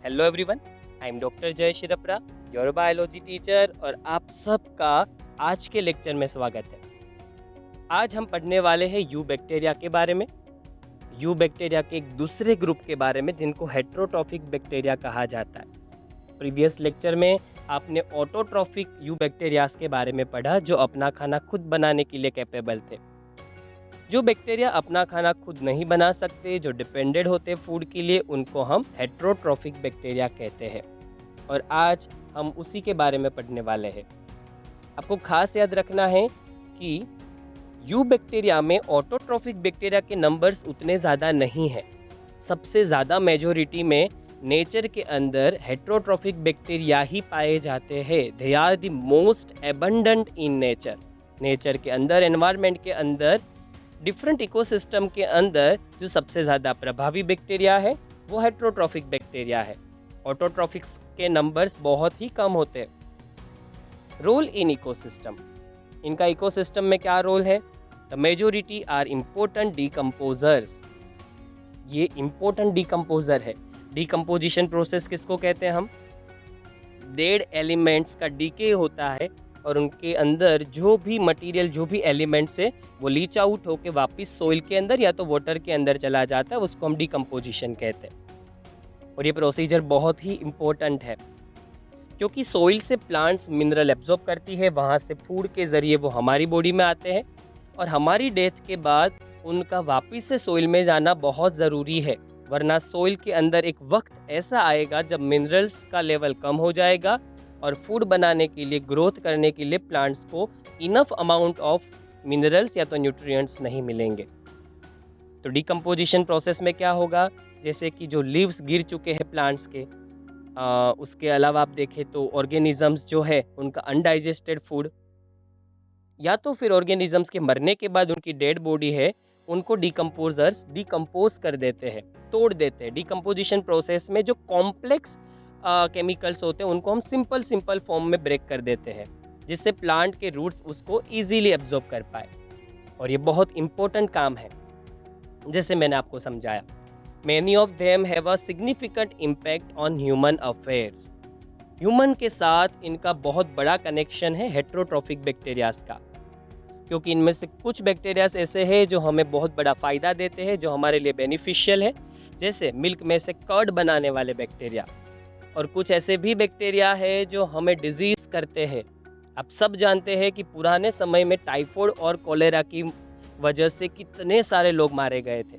Hello everyone, I am doctor जय शिरपरा, your biology teacher और आप सबका आज के लेक्चर में स्वागत है। आज हम पढ़ने वाले हैं यू बैक्टीरिया के बारे में। यू बैक्टीरिया के एक दूसरे ग्रुप के बारे में जिनको हेट्रोट्रॉफिक बैक्टीरिया कहा जाता है। प्रीवियस लेक्चर में आपने ऑटोट्रॉफिक यू बैक्टीरियाज के बारे में पढ़ा जो अपना खाना खुद बनाने के लिए कैपेबल थे। जो बैक्टीरिया अपना खाना खुद नहीं बना सकते, जो डिपेंडेंट होते फूड के लिए, उनको हम हेट्रोट्रॉफिक बैक्टीरिया कहते हैं। और आज हम उसी के बारे में पढ़ने वाले हैं। आपको खास याद रखना है कि यू बैक्टीरिया में ऑटोट्रॉफिक बैक्टीरिया के नंबर्स उतने ज़्यादा नहीं हैं। सबसे ज़्यादा मेजोरिटी में नेचर के अंदर हेट्रोट्रॉफिक बैक्टीरिया ही पाए जाते हैं। They are the most abundant in nature. Nature के अंदर, एनवायरनमेंट के अंदर, डिफरेंट इकोसिस्टम के अंदर जो सबसे ज़्यादा प्रभावी बैक्टीरिया है वो हेट्रोट्रॉफिक बैक्टीरिया है। ऑटोट्रॉफिक्स के नंबर्स बहुत ही कम होते हैं। रोल इन इकोसिस्टम, इनका इकोसिस्टम में क्या रोल है? The majority are important decomposers. ये इम्पोर्टेंट डीकम्पोजर है। डीकम्पोजिशन प्रोसेस किसको कहते हैं हम? डेड एलिमेंट्स का डीके होता है और उनके अंदर जो भी मटेरियल, जो भी एलिमेंट्स है वो लीच आउट होकर वापस सोइल के अंदर या तो वाटर के अंदर चला जाता है, उसको हम डीकम्पोजिशन कहते हैं। और ये प्रोसीजर बहुत ही इम्पोर्टेंट है क्योंकि सोइल से प्लांट्स मिनरल एब्जॉर्ब करती है, वहाँ से फूड के ज़रिए वो हमारी बॉडी में आते हैं और हमारी डेथ के बाद उनका वापस से सोइल में जाना बहुत ज़रूरी है। वरना सोइल के अंदर एक वक्त ऐसा आएगा जब मिनरल्स का लेवल कम हो जाएगा और फूड बनाने के लिए, ग्रोथ करने के लिए प्लांट्स को इनफ अमाउंट ऑफ मिनरल्स या तो न्यूट्रिएंट्स नहीं मिलेंगे। तो डीकम्पोजिशन प्रोसेस में क्या होगा? जैसे कि जो लीव्स गिर चुके हैं प्लांट्स के, उसके अलावा आप देखें तो ऑर्गेनिजम्स जो है उनका अनडाइजेस्टेड फूड, या तो फिर ऑर्गेनिजम्स के मरने के बाद उनकी डेड बॉडी है उनको डीकम्पोजर्स डीकम्पोज कर देते हैं, तोड़ देते हैं। डीकम्पोजिशन प्रोसेस में जो कॉम्प्लेक्स केमिकल्स होते हैं उनको हम सिंपल फॉर्म में ब्रेक कर देते हैं जिससे प्लांट के रूट्स उसको ईजीली एब्जॉर्ब कर पाए। और ये बहुत इंपॉर्टेंट काम है। जैसे मैंने आपको समझाया, many of them have a significant impact on human affairs. Human के साथ इनका बहुत बड़ा कनेक्शन है हेट्रोट्रॉफिक बैक्टीरियाज का, क्योंकि इनमें से कुछ बैक्टीरियाज ऐसे हैं जो हमें बहुत बड़ा फ़ायदा देते हैं, जो हमारे लिए बेनिफिशियल है, जैसे मिल्क में से कर्ड बनाने वाले बैक्टीरिया। और कुछ ऐसे भी बैक्टीरिया है जो हमें डिजीज़ करते हैं। आप सब जानते हैं कि पुराने समय में टाइफाइड और कोलेरा की वजह से कितने सारे लोग मारे गए थे।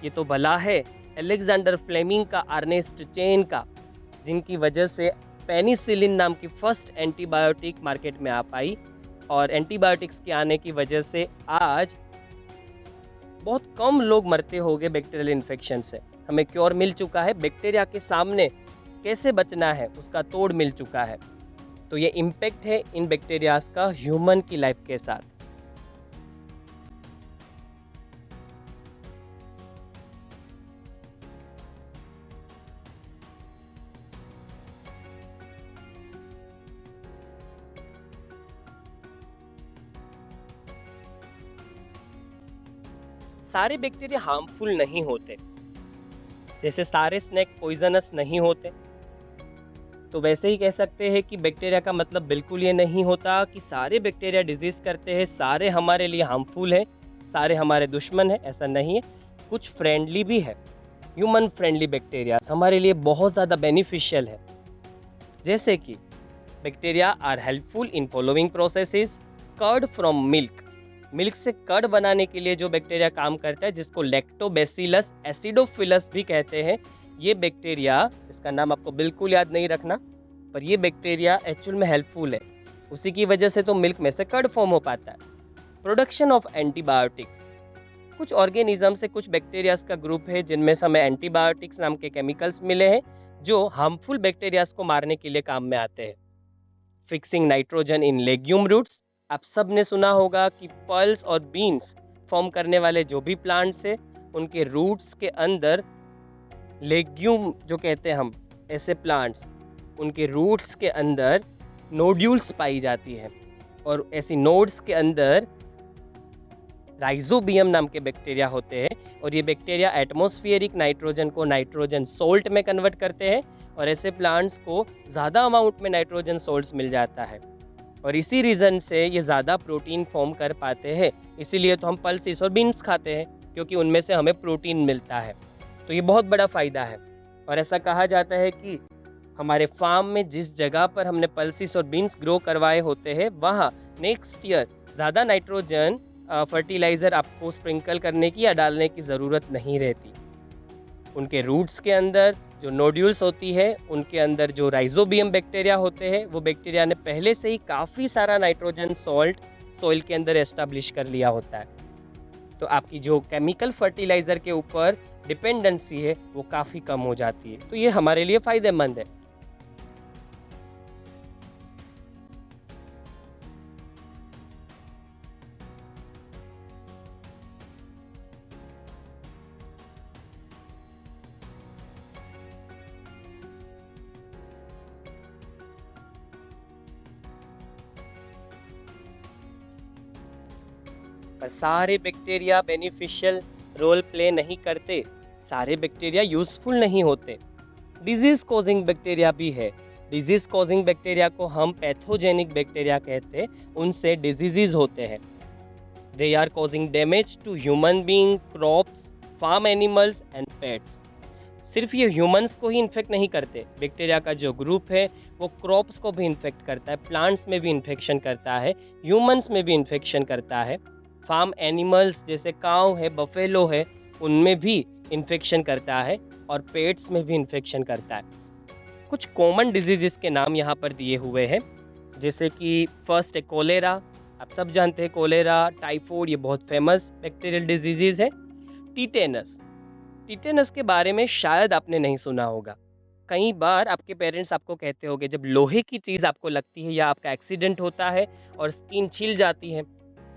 ये तो भला है अलेक्जेंडर फ्लेमिंग का, अर्नेस्ट चेन का, जिनकी वजह से पेनिसिलिन नाम की फर्स्ट एंटीबायोटिक मार्केट में आ पाई। और एंटीबायोटिक्स के आने की वजह से आज बहुत कम लोग मरते हो गए बैक्टीरियल इन्फेक्शन से। हमें क्योर मिल चुका है, बैक्टीरिया के सामने कैसे बचना है उसका तोड़ मिल चुका है। तो ये इम्पैक्ट है इन बैक्टीरियाज का ह्यूमन की लाइफ के साथ। सारे बैक्टीरिया हार्मफुल नहीं होते, जैसे सारे स्नेक पॉइजनस नहीं होते। तो वैसे ही कह सकते हैं कि बैक्टीरिया का मतलब बिल्कुल ये नहीं होता कि सारे बैक्टीरिया डिजीज़ करते हैं, सारे हमारे लिए हार्मफुल है, सारे हमारे दुश्मन है, ऐसा नहीं है। कुछ फ्रेंडली भी है। ह्यूमन फ्रेंडली बैक्टीरिया हमारे लिए बहुत ज़्यादा बेनिफिशियल है। जैसे कि bacteria are helpful in following processes. Curd from milk, milk से कर्ड बनाने के लिए जो बैक्टीरिया काम करता है, जिसको लैक्टोबैसिलस एसिडोफिलस भी कहते हैं, ये बैक्टीरिया, इसका नाम आपको बिल्कुल याद नहीं रखना, पर ये बैक्टीरिया एक्चुअल में हेल्पफुल है। उसी की वजह से तो मिल्क में से कर्ड फॉर्म हो पाता है। प्रोडक्शन ऑफ एंटीबायोटिक्स, कुछ ऑर्गेनिज्म से, कुछ बैक्टीरियाज का ग्रुप है जिनमें से हमें एंटीबायोटिक्स नाम के केमिकल्स मिले हैं जो हार्मफुल बैक्टीरियाज को मारने के लिए काम में आते हैं। Fixing nitrogen in legume roots, आप सब ने सुना होगा कि पल्स और बीन्स फॉर्म करने वाले जो भी प्लांट्स है उनके रूट्स के अंदर लेग्यूम जो कहते हैं हम, ऐसे प्लांट्स, उनके रूट्स के अंदर नोड्यूल्स पाई जाती है और ऐसी नोड्स के अंदर राइजोबियम नाम के बैक्टीरिया होते हैं और ये बैक्टीरिया एटमॉस्फेरिक नाइट्रोजन को नाइट्रोजन सोल्ट में कन्वर्ट करते हैं और ऐसे प्लांट्स को ज़्यादा अमाउंट में नाइट्रोजन सोल्ट्स मिल जाता है और इसी रीज़न से ये ज़्यादा प्रोटीन फॉर्म कर पाते हैं। इसीलिए तो हम पल्सेस और बीन्स खाते हैं क्योंकि उनमें से हमें प्रोटीन मिलता है। तो ये बहुत बड़ा फ़ायदा है और ऐसा कहा जाता है कि हमारे फार्म में जिस जगह पर हमने पल्सेस और बीन्स ग्रो करवाए होते हैं वहाँ नेक्स्ट ईयर ज़्यादा नाइट्रोजन फर्टिलाइज़र आपको स्प्रिंकल करने की या डालने की ज़रूरत नहीं रहती। उनके रूट्स के अंदर जो नोड्यूल्स होती है उनके अंदर जो राइजोबियम बैक्टीरिया होते हैं वो बैक्टीरिया ने पहले से ही काफ़ी सारा नाइट्रोजन सॉल्ट सॉइल के अंदर एस्टेब्लिश कर लिया होता है। तो आपकी जो केमिकल फर्टिलाइज़र के ऊपर डिपेंडेंसी है वो काफ़ी कम हो जाती है। तो ये हमारे लिए फ़ायदेमंद है। पर सारे बैक्टीरिया बेनिफिशियल रोल प्ले नहीं करते, सारे बैक्टीरिया यूज़फुल नहीं होते। डिजीज़ कॉजिंग बैक्टीरिया भी है। डिजीज़ कॉजिंग बैक्टीरिया को हम पैथोजेनिक बैक्टीरिया कहते हैं, उनसे डिजीज़ होते हैं। They are causing damage to human being, crops, farm animals and pets. सिर्फ ये ह्यूमंस को ही इन्फेक्ट नहीं करते, बैक्टीरिया का जो ग्रुप है वो क्रॉप्स को भी इन्फेक्ट करता है, प्लांट्स में भी इन्फेक्शन करता है, ह्यूमंस में भी इन्फेक्शन करता है, फार्म एनिमल्स जैसे काऊ है, बफेलो है, उनमें भी इन्फेक्शन करता है और पेट्स में भी इन्फेक्शन करता है। कुछ कॉमन डिजीज़ के नाम यहाँ पर दिए हुए हैं, जैसे कि फर्स्ट है कोलेरा। आप सब जानते हैं कोलेरा, टाइफाइड, ये बहुत फेमस बैक्टीरियल डिजीज़ है। टीटेनस, टीटेनस के बारे में शायद आपने नहीं सुना होगा। कई बार आपके पेरेंट्स आपको कहते होंगे जब लोहे की चीज़ आपको लगती है या आपका एक्सीडेंट होता है और स्किन छिल जाती है,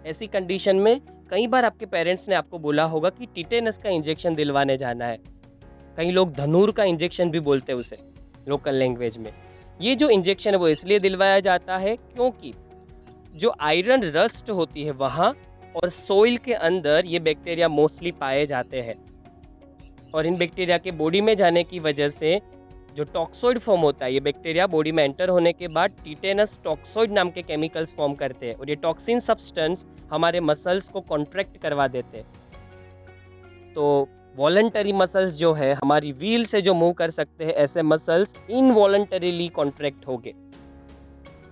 ऐसी कंडीशन में कई बार आपके पेरेंट्स ने आपको बोला होगा कि टीटेनस का इंजेक्शन दिलवाने जाना है। कई लोग धनुर का इंजेक्शन भी बोलते हैं उसे लोकल लैंग्वेज में। ये जो इंजेक्शन है वो इसलिए दिलवाया जाता है क्योंकि जो आयरन रस्ट होती है वहाँ और सोइल के अंदर ये बैक्टीरिया मोस्टली पाए जाते हैं और इन बैक्टीरिया के बॉडी में जाने की वजह से जो टॉक्सोइड फॉर्म होता है, ये बैक्टीरिया बॉडी में एंटर होने के बाद टीटेनस टॉक्सोइड नाम के केमिकल्स फॉर्म करते हैं और ये टॉक्सिन सब्सटेंस हमारे मसल्स को कॉन्ट्रैक्ट करवा देते हैं। तो वॉलंटरी मसल्स जो है हमारी व्हील से जो मूव कर सकते हैं, ऐसे मसल्स इनवॉलंटरीली कॉन्ट्रैक्ट हो गए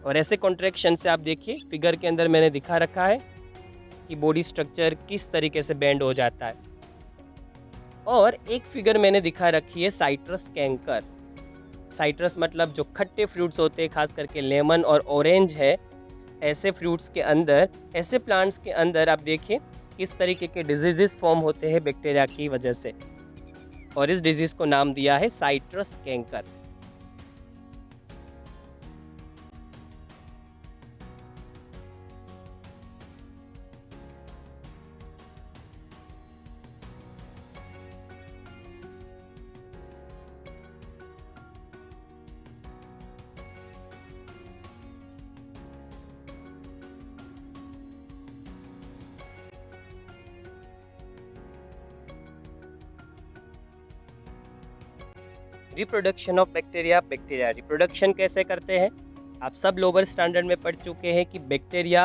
और ऐसे कॉन्ट्रैक्शन से आप देखिए फिगर के अंदर मैंने दिखा रखा है कि बॉडी स्ट्रक्चर किस तरीके से बेंड हो जाता है। और एक फिगर मैंने दिखा रखी है साइट्रस कैंकर। साइट्रस मतलब जो खट्टे फ्रूट्स होते हैं, खास करके लेमन और ऑरेंज है, ऐसे फ्रूट्स के अंदर, ऐसे प्लांट्स के अंदर आप देखिए किस तरीके के डिजीज़ फॉर्म होते हैं बैक्टीरिया की वजह से और इस डिजीज़ को नाम दिया है citrus canker. Reproduction of bacteria. Bacteria reproduction कैसे करते हैं? आप सब लोअर स्टैंडर्ड में पढ़ चुके हैं कि बैक्टीरिया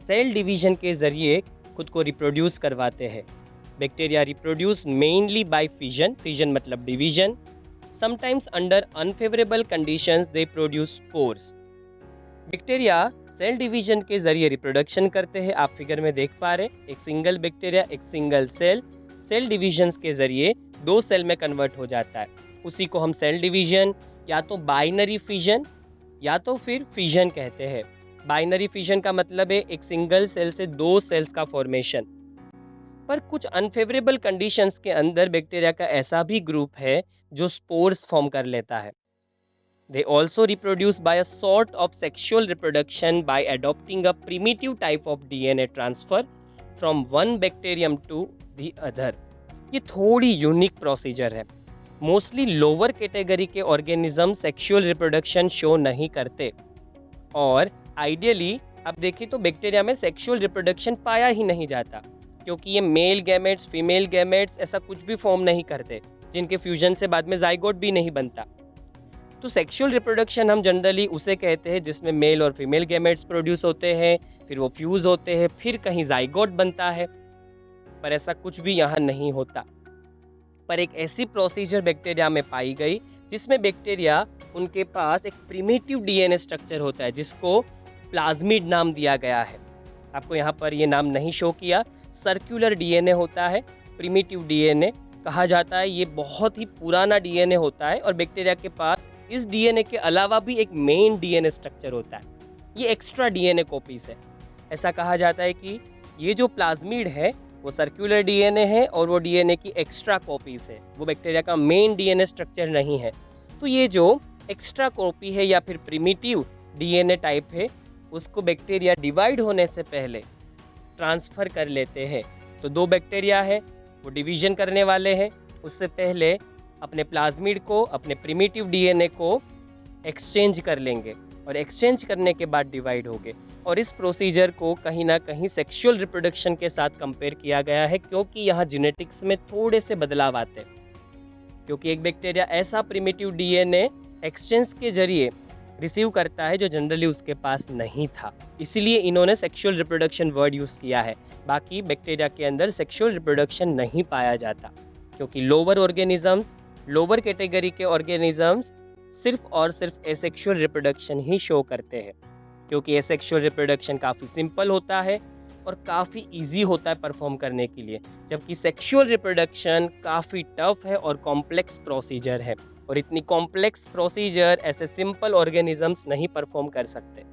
सेल डिवीजन के ज़रिए खुद को रिप्रोड्यूस करवाते हैं। Bacteria reproduce mainly by fission, fission मतलब division. Sometimes under unfavourable conditions they produce spores. Bacteria cell division के ज़रिए रिप्रोडक्शन करते हैं। आप फिगर में देख पा रहे, एक सिंगल बैक्टीरिया, एक सिंगल सेल, सेल डिवीजन्स के ज़रिए 2 सेल में कन्वर्ट हो जाता है। उसी को हम सेल डिवीजन या तो बाइनरी फिजन या तो फिर फिजन कहते हैं। बाइनरी फिजन का मतलब है एक सिंगल सेल से 2 सेल्स का फॉर्मेशन। पर कुछ अनफेवरेबल कंडीशंस के अंदर बैक्टीरिया का ऐसा भी ग्रुप है जो स्पोर्स फॉर्म कर लेता है। They also reproduce by a sort of sexual reproduction by adopting a primitive type of DNA transfer from one bacterium to the other. ये थोड़ी यूनिक प्रोसीजर है। मोस्टली लोअर कैटेगरी के organism sexual reproduction show नहीं करते और ideally आप देखें तो बैक्टीरिया में सेक्सुअल रिप्रोडक्शन पाया ही नहीं जाता। क्योंकि ये मेल गैमेट्स, फीमेल गैमेट्स ऐसा कुछ भी फॉर्म नहीं करते, जिनके फ्यूजन से बाद में जाइगोट भी नहीं बनता। तो सेक्सुअल रिप्रोडक्शन हम जनरली उसे कहते हैं जिसमें मेल और फीमेल गैमेट्स प्रोड्यूस होते हैं, फिर वो फ्यूज होते हैं, फिर कहीं जाइगोट बनता है, पर ऐसा कुछ भी यहाँ नहीं होता। पर एक ऐसी प्रोसीजर बैक्टीरिया में पाई गई जिसमें बैक्टीरिया उनके पास एक प्रिमिटिव डीएनए स्ट्रक्चर होता है जिसको प्लाज्मिड नाम दिया गया है। आपको यहाँ पर ये नाम नहीं शो किया। सर्कुलर डीएनए होता है, प्रिमिटिव डीएनए कहा जाता है। ये बहुत ही पुराना डीएनए होता है और बैक्टीरिया के पास इस डीएनए के अलावा भी एक मेन डीएनए स्ट्रक्चर होता है। ये एक्स्ट्रा डीएनए कॉपीज है। ऐसा कहा जाता है कि ये जो प्लाज्मिड है वो सर्कुलर डीएनए है और वो डीएनए की एक्स्ट्रा कॉपीज है, वो बैक्टीरिया का मेन डीएनए स्ट्रक्चर नहीं है। तो ये जो एक्स्ट्रा कॉपी है या फिर प्रिमिटिव डीएनए टाइप है, उसको बैक्टीरिया डिवाइड होने से पहले ट्रांसफ़र कर लेते हैं। तो दो बैक्टीरिया है, वो डिवीजन करने वाले हैं, उससे पहले अपने प्लाज्मिड को, अपने प्रिमिटिव डीएनए को एक्सचेंज कर लेंगे और एक्सचेंज करने के बाद डिवाइड होंगे। और इस प्रोसीजर को कहीं ना कहीं सेक्सुअल रिप्रोडक्शन के साथ कंपेयर किया गया है, क्योंकि यहाँ जेनेटिक्स में थोड़े से बदलाव आते हैं। क्योंकि एक बैक्टीरिया ऐसा प्रिमिटिव डीएनए एक्सचेंज के जरिए रिसीव करता है जो जनरली उसके पास नहीं था, इसीलिए इन्होंने सेक्सुअल रिप्रोडक्शन वर्ड यूज़ किया है। बाकी बैक्टीरिया के अंदर सेक्सुअल रिप्रोडक्शन नहीं पाया जाता, क्योंकि लोअर ऑर्गेनिजम्स, लोअर कैटेगरी के ऑर्गेनिजम्स सिर्फ और सिर्फ एसेक्सुअल रिप्रोडक्शन ही शो करते हैं, क्योंकि एसेक्सुअल रिप्रोडक्शन काफ़ी सिंपल होता है और काफ़ी इजी होता है परफॉर्म करने के लिए, जबकि सेक्सुअल रिप्रोडक्शन काफ़ी टफ है और कॉम्प्लेक्स प्रोसीजर है, और इतनी कॉम्प्लेक्स प्रोसीजर ऐसे सिंपल ऑर्गेनिजम्स नहीं परफॉर्म कर सकते।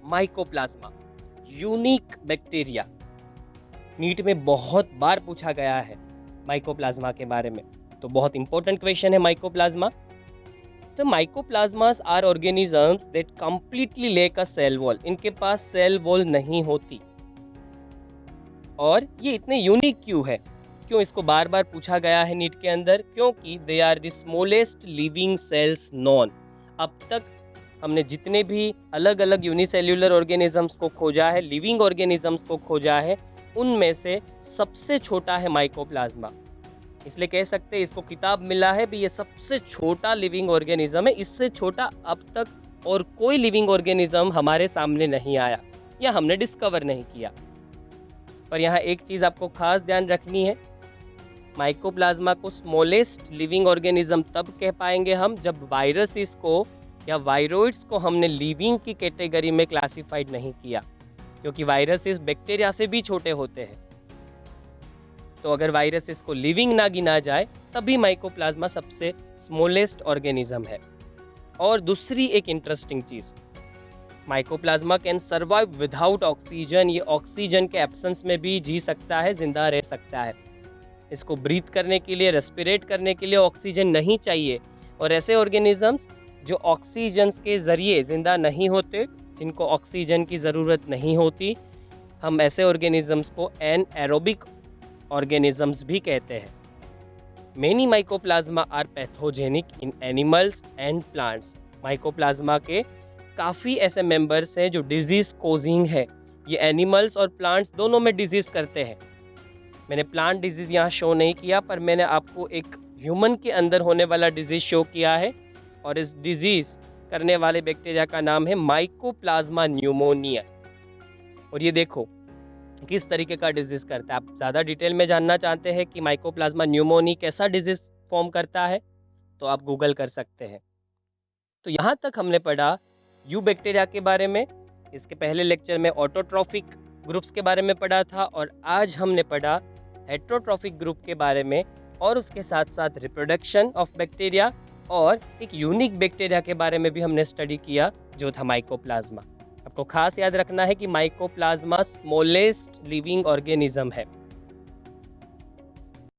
माइकोप्लाज्मा, यूनिक बैक्टीरिया, नीट में बहुत बार पूछा गया है माइकोप्लाज्मा के बारे में, तो बहुत इंपॉर्टेंट क्वेश्चन है माइकोप्लाज्मा। तो mycoplasmas are organisms that completely lack a cell wall. इनके पास सेल वॉल नहीं होती। और ये इतने यूनिक क्यों है, क्यों इसको बार बार पूछा गया है नीट के अंदर? क्योंकि they are the smallest living cells known. अब तक हमने जितने भी अलग अलग यूनिसेल्यूलर ऑर्गेनिजम्स को खोजा है, लिविंग ऑर्गेनिजम्स को खोजा है, उनमें से सबसे छोटा है माइकोप्लाज्मा। इसलिए कह सकते हैं इसको किताब मिला है भी ये सबसे छोटा लिविंग ऑर्गेनिज्म है। इससे छोटा अब तक और कोई लिविंग ऑर्गेनिज्म हमारे सामने नहीं आया या हमने डिस्कवर नहीं किया। पर यहाँ एक चीज़ आपको खास ध्यान रखनी है, माइकोप्लाज्मा को स्मॉलेस्ट लिविंग ऑर्गेनिज्म तब कह पाएंगे हम जब वायरसेस को या वायरोइड्स को हमने लिविंग की कैटेगरी में क्लासिफाइड नहीं किया, क्योंकि वायरसेस बैक्टीरिया से भी छोटे होते हैं। तो अगर वायरसेस को लिविंग ना गिना जाए तभी माइकोप्लाज्मा सबसे स्मॉलेस्ट ऑर्गेनिज्म है। और दूसरी एक interesting cheese, mycoplasma can survive without oxygen. ये ऑक्सीजन के एब्सेंस में भी जी सकता है, जिंदा रह सकता है। इसको ब्रीथ करने के लिए, रेस्पिरेट करने के लिए ऑक्सीजन नहीं चाहिए। और ऐसे ऑर्गेनिजम्स जो ऑक्सीजन के ज़रिए ज़िंदा नहीं होते, जिनको ऑक्सीजन की ज़रूरत नहीं होती, हम ऐसे ऑर्गेनिजम्स को एनएरोबिक ऑर्गेनिजम्स भी कहते हैं। Many mycoplasma are pathogenic in animals and plants. Mycoplasma के काफ़ी ऐसे मेंबर्स हैं जो डिजीज़ कोजिंग है। ये एनिमल्स और प्लांट्स दोनों में डिजीज़ करते हैं। मैंने प्लांट डिजीज़ यहाँ शो नहीं किया, पर मैंने आपको एक ह्यूमन के अंदर होने वाला डिजीज़ शो किया है, और इस डिजीज़ करने वाले बैक्टीरिया का नाम है माइकोप्लाज्मा न्यूमोनिया। और ये देखो किस तरीके का डिजीज़ करता है। आप ज़्यादा डिटेल में जानना चाहते हैं कि माइकोप्लाज्मा न्यूमोनी कैसा डिजीज़ फॉर्म करता है, तो आप गूगल कर सकते हैं। तो यहाँ तक हमने पढ़ा यू बैक्टीरिया के बारे में। इसके पहले लेक्चर में ऑटोट्रॉफिक ग्रुप्स के बारे में पढ़ा था, और आज हमने पढ़ा हेट्रोट्रॉफिक ग्रुप के बारे में, और उसके साथ साथ रिप्रोडक्शन ऑफ बैक्टीरिया और एक यूनिक बैक्टीरिया के बारे में भी हमने स्टडी किया जो था माइकोप्लाज्मा। आपको खास याद रखना है कि माइकोप्लाज्मा स्मॉलेस्ट लिविंग ऑर्गेनिज्म है।